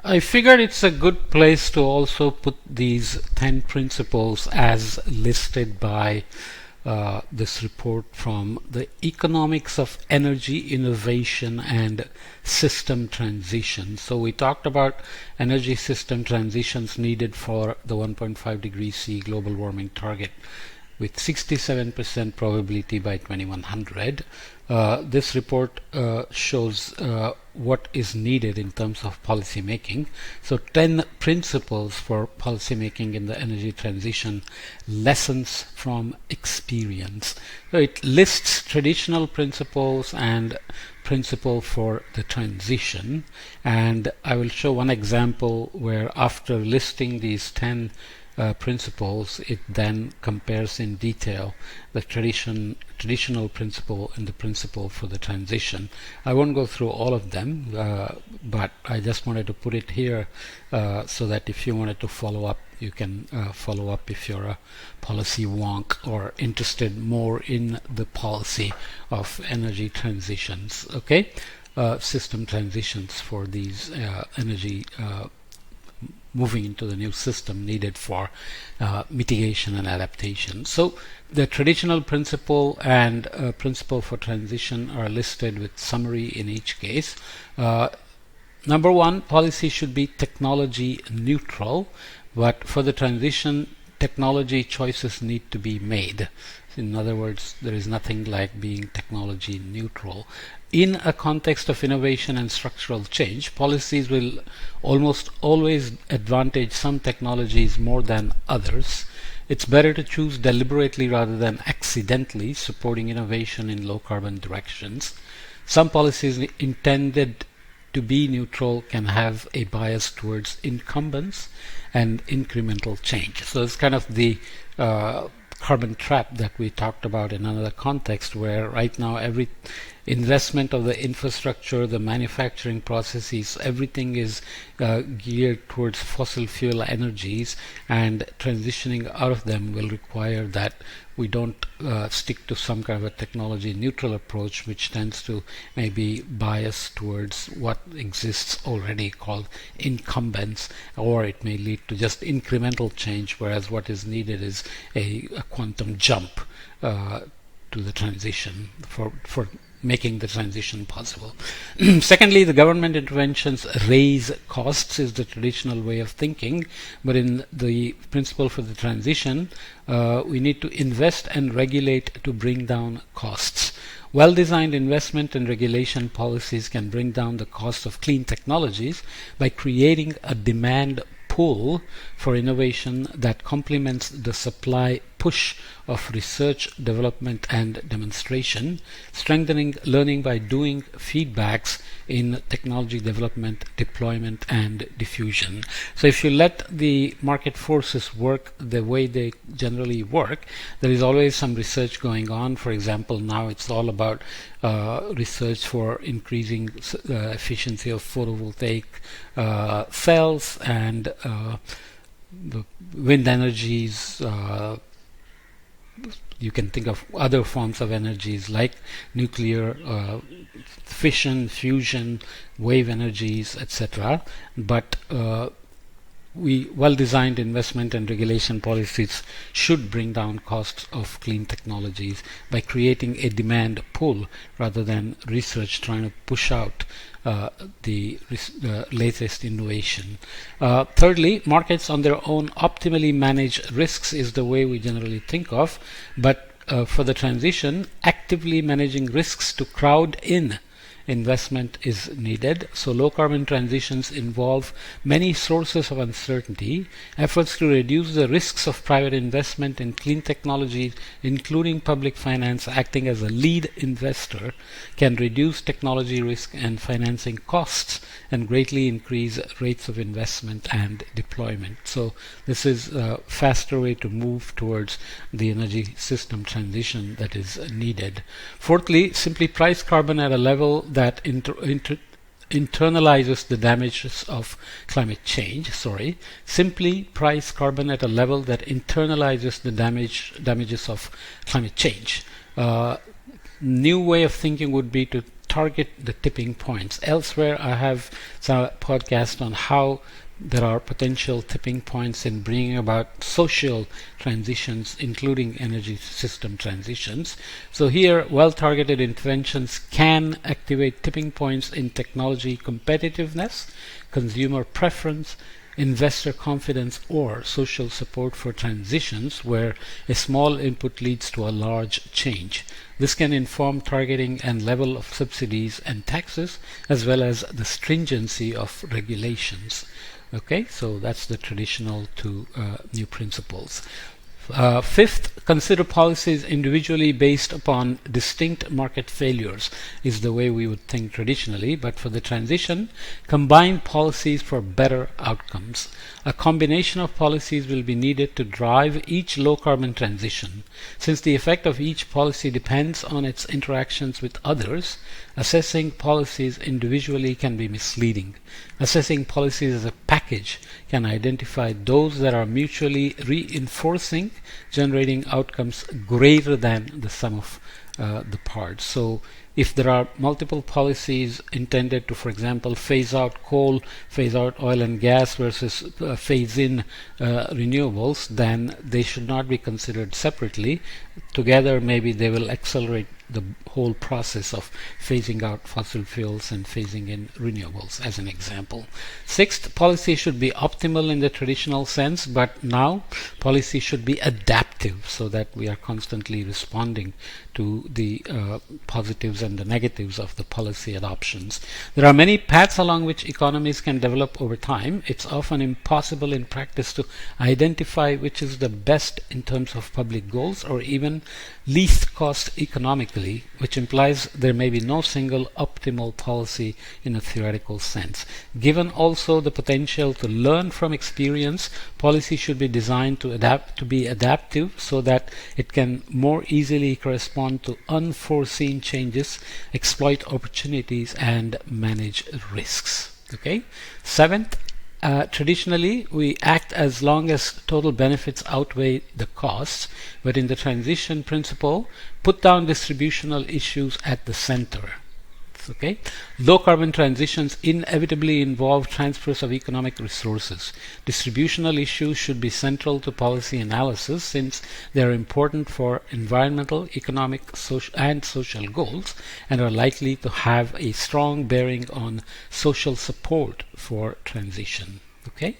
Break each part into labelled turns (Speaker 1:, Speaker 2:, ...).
Speaker 1: I figured it's a good place to also put these 10 principles as listed by this report from the Economics of Energy Innovation and System Transition. So we talked about energy system transitions needed for the 1.5 degrees C global warming target with 67% probability by 2100. This report shows what is needed in terms of policy making. So 10 principles for policy making in the energy transition, lessons from experience. So it lists traditional principles and principle for the transition, and I will show one example where after listing these 10 principles, it then compares in detail the traditional principle and the principle for the transition. I won't go through all of them, but I just wanted to put it here so that if you wanted to follow up, you can follow up if you're a policy wonk or interested more in the policy of energy transitions. Okay, system transitions for these energy moving into the new system needed for mitigation and adaptation. So the traditional principle and principle for transition are listed with summary in each case. Number one, policy should be technology neutral, but for the transition, technology choices need to be made. In other words, there is nothing like being technology neutral. In a context of innovation and structural change, policies will almost always advantage some technologies more than others. It's better to choose deliberately rather than accidentally, supporting innovation in low carbon directions. Some policies intended to be neutral can have a bias towards incumbents and incremental change. So it's kind of the carbon trap that we talked about in another context, where right now every investment of the infrastructure, the manufacturing processes, everything is geared towards fossil fuel energies, and transitioning out of them will require that we don't stick to some kind of a technology neutral approach, which tends to maybe bias towards what exists already called incumbents, or it may lead to just incremental change, whereas what is needed is a quantum jump to the transition for making the transition possible. Secondly, the government interventions raise costs is the traditional way of thinking, but in the principle for the transition, we need to invest and regulate to bring down costs. Well-designed investment and regulation policies can bring down the cost of clean technologies by creating a demand pull for innovation that complements the supply push of research, development, and demonstration, strengthening learning by doing feedbacks in technology development, deployment, and diffusion. So if you let the market forces work the way they generally work, there is always some research going on. For example, now it's all about research for increasing efficiency of photovoltaic cells and the wind energies. You can think of other forms of energies like nuclear, fission, fusion, wave energies, etc. But well-designed investment and regulation policies should bring down costs of clean technologies by creating a demand pull rather than research trying to push out the latest innovation. Thirdly, markets on their own optimally manage risks is the way we generally think of, but for the transition, actively managing risks to crowd in investment is needed. So low carbon transitions involve many sources of uncertainty. Efforts to reduce the risks of private investment in clean technologies, including public finance acting as a lead investor, can reduce technology risk and financing costs and greatly increase rates of investment and deployment. So this is a faster way to move towards the energy system transition that is needed. Fourthly, simply price carbon at a level that internalizes the damages of climate change. Simply price carbon at a level that internalizes the damages of climate change. New way of thinking would be to target the tipping points. Elsewhere, I have some podcast on how there are potential tipping points in bringing about social transitions, including energy system transitions. So here, well-targeted interventions can activate tipping points in technology competitiveness, consumer preference, investor confidence, or social support for transitions where a small input leads to a large change. This can inform targeting and level of subsidies and taxes, as well as the stringency of regulations. Okay, so that's the traditional to new principles. Fifth, consider policies individually based upon distinct market failures is the way we would think traditionally, but for the transition, combine policies for better outcomes. A combination of policies will be needed to drive each low-carbon transition. Since the effect of each policy depends on its interactions with others, assessing policies individually can be misleading. Assessing policies as a package can identify those that are mutually reinforcing, generating outcomes greater than the sum of the parts. So if there are multiple policies intended to, for example, phase out coal, phase out oil and gas versus phase in renewables, then they should not be considered separately. Together, maybe they will accelerate the whole process of phasing out fossil fuels and phasing in renewables, as an example. Sixth, policy should be optimal in the traditional sense, but now policy should be adaptive so that we are constantly responding to the positives and the negatives of the policy adoptions. There are many paths along which economies can develop over time. It's often impossible in practice to identify which is the best in terms of public goals or even least cost economically, which implies there may be no single optimal policy in a theoretical sense. Given also the potential to learn from experience, policy should be designed to be adaptive so that it can more easily correspond to unforeseen changes, exploit opportunities, and manage risks. Okay. Seventh, traditionally, we act as long as total benefits outweigh the costs, but in the transition principle, put down distributional issues at the center. Okay, low carbon transitions inevitably involve transfers of economic resources. Distributional issues should be central to policy analysis since they are important for environmental, economic, social goals and are likely to have a strong bearing on social support for transition. Okay.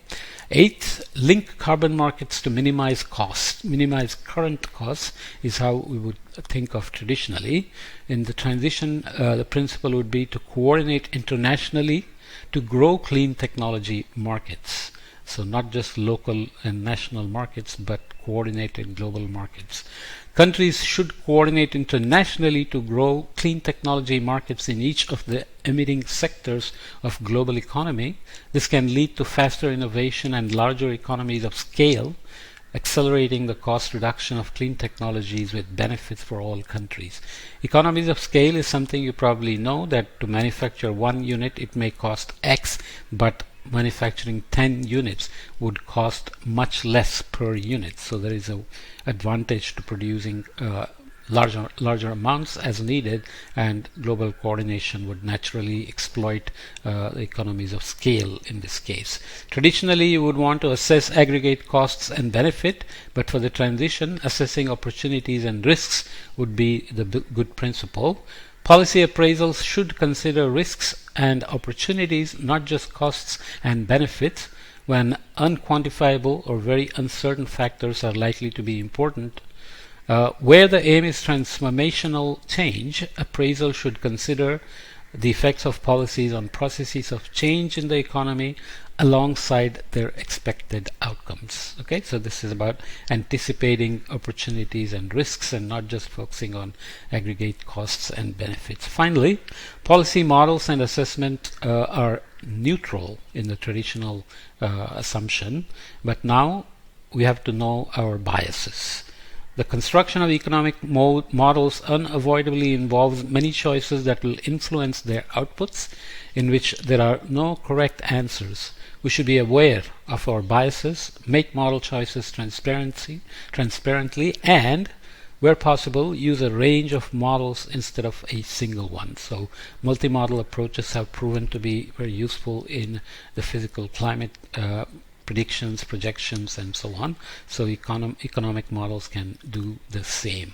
Speaker 1: Eighth, link carbon markets to minimize costs. Minimize current costs is how we would think of traditionally. In the transition, the principle would be to coordinate internationally to grow clean technology markets. So not just local and national markets, but coordinated global markets. Countries should coordinate internationally to grow clean technology markets in each of the emitting sectors of global economy. This can lead to faster innovation and larger economies of scale, accelerating the cost reduction of clean technologies with benefits for all countries. Economies of scale is something you probably know, that to manufacture one unit it may cost X, but manufacturing 10 units would cost much less per unit. So there is an advantage to producing larger amounts as needed, and global coordination would naturally exploit the economies of scale in this case. Traditionally, you would want to assess aggregate costs and benefit, but for the transition, assessing opportunities and risks would be the good principle. Policy appraisals should consider risks and opportunities, not just costs and benefits, when unquantifiable or very uncertain factors are likely to be important. Where the aim is transformational change, appraisal should consider the effects of policies on processes of change in the economy alongside their expected outcomes. Okay, so this is about anticipating opportunities and risks and not just focusing on aggregate costs and benefits. Finally, policy models and assessment are neutral in the traditional assumption, but now we have to know our biases. The construction of economic models unavoidably involves many choices that will influence their outputs, in which there are no correct answers. We should be aware of our biases, make model choices transparently, and Where possible, use a range of models instead of a single one. So multi-model approaches have proven to be very useful in the physical climate predictions, projections, and so on. So economic models can do the same.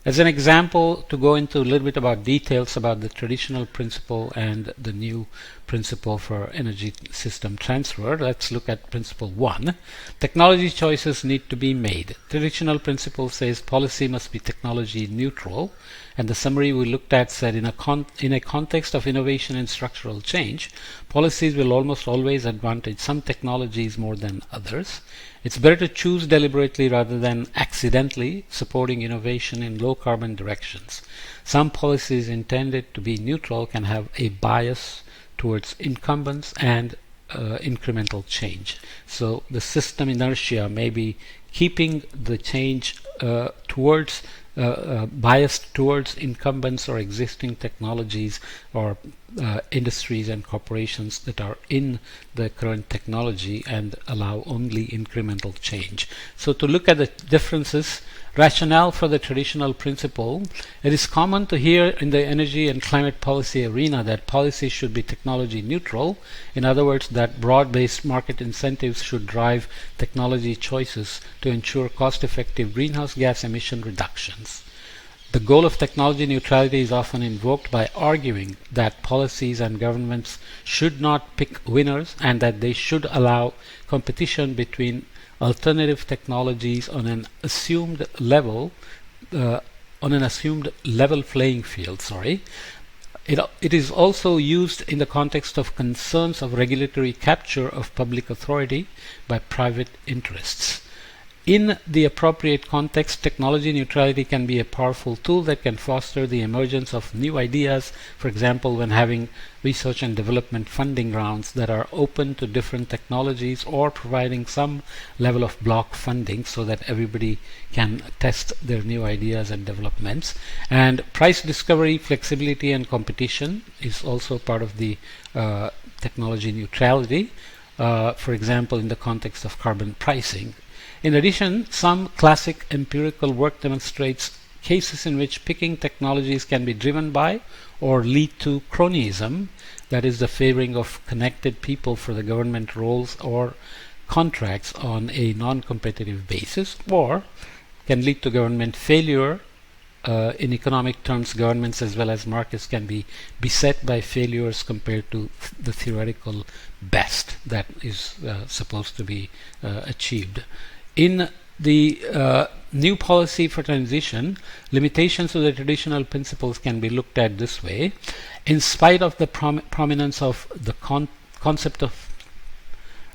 Speaker 1: As an example, to go into a little bit about details about the traditional principle and the new principle for energy system transfer, let's look at principle 1. Technology choices need to be made. Traditional principle says policy must be technology neutral, and the summary we looked at said in a context of innovation and structural change, policies will almost always advantage some technologies more than others. It's better to choose deliberately rather than accidentally supporting innovation in low carbon directions. Some policies intended to be neutral can have a bias towards incumbents and incremental change. So the system inertia may be keeping the change towards biased towards incumbents or existing technologies or industries and corporations that are in the current technology and allow only incremental change. So to look at the differences, rationale for the traditional principle, it is common to hear in the energy and climate policy arena that policy should be technology neutral. In other words, that broad-based market incentives should drive technology choices to ensure cost-effective greenhouse gas emission reductions. The goal of technology neutrality is often invoked by arguing that policies and governments should not pick winners and that they should allow competition between alternative technologies on an assumed level playing field. It is also used in the context of concerns of regulatory capture of public authority by private interests. In the appropriate context, technology neutrality can be a powerful tool that can foster the emergence of new ideas, for example, when having research and development funding rounds that are open to different technologies or providing some level of block funding so that everybody can test their new ideas and developments. And price discovery, flexibility, and competition is also part of the technology neutrality, for example, in the context of carbon pricing. In addition, some classic empirical work demonstrates cases in which picking technologies can be driven by or lead to cronyism, that is the favoring of connected people for the government roles or contracts on a non-competitive basis, or can lead to government failure. In economic terms, governments as well as markets can be beset by failures compared to the theoretical best that is supposed to be achieved. In the new policy for transition, limitations to the traditional principles can be looked at this way. In spite of the prominence of the concept of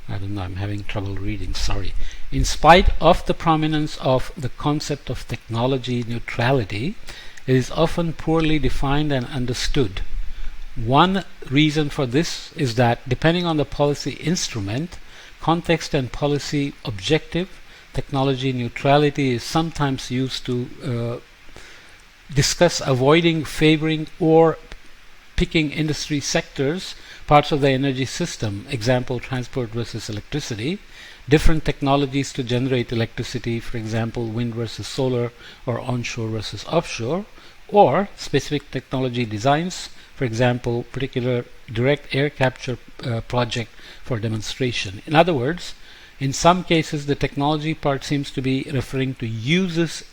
Speaker 1: I'm having trouble reading, sorry. In spite of the prominence of the concept of technology neutrality, it is often poorly defined and understood. One reason for this is that depending on the policy instrument, context, and policy objective, technology neutrality is sometimes used to discuss avoiding, favoring, or picking industry sectors, parts of the energy system, example transport versus electricity, different technologies to generate electricity, for example wind versus solar or onshore versus offshore, or specific technology designs, for example particular direct air capture project for demonstration. In other words, in some cases the technology part seems to be referring to uses,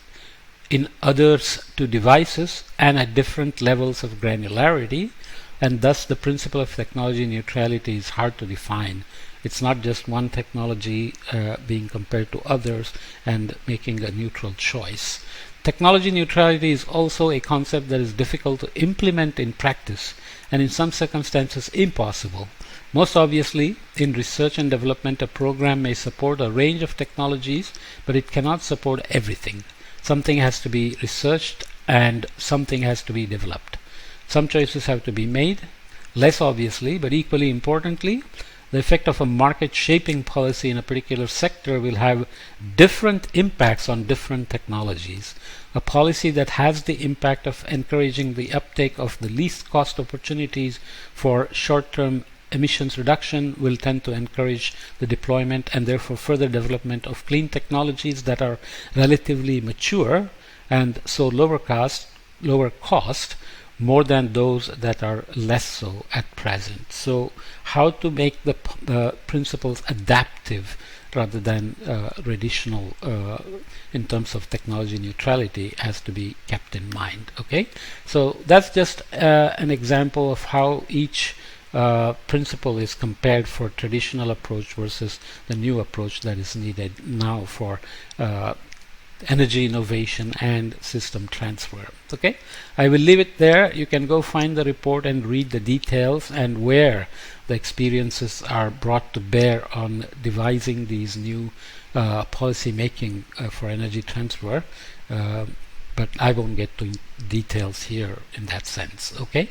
Speaker 1: in others to devices, and at different levels of granularity, and thus the principle of technology neutrality is hard to define. It's not just one technology being compared to others and making a neutral choice. Technology neutrality is also a concept that is difficult to implement in practice and in some circumstances impossible. Most obviously, in research and development, a program may support a range of technologies, but it cannot support everything. Something has to be researched and something has to be developed. Some choices have to be made, less obviously, but equally importantly, the effect of a market shaping policy in a particular sector will have different impacts on different technologies. A policy that has the impact of encouraging the uptake of the least cost opportunities for short-term emissions reduction will tend to encourage the deployment and therefore further development of clean technologies that are relatively mature, and so lower cost more than those that are less so at present. So how to make the principles adaptive rather than traditional in terms of technology neutrality has to be kept in mind. Okay, so that's just an example of how each principle is compared for traditional approach versus the new approach that is needed now for energy innovation and system transfer. Okay, I will leave it there. You can go find the report and read the details and where the experiences are brought to bear on devising these new policy making for energy transfer, but I won't get to details here in that sense. Okay.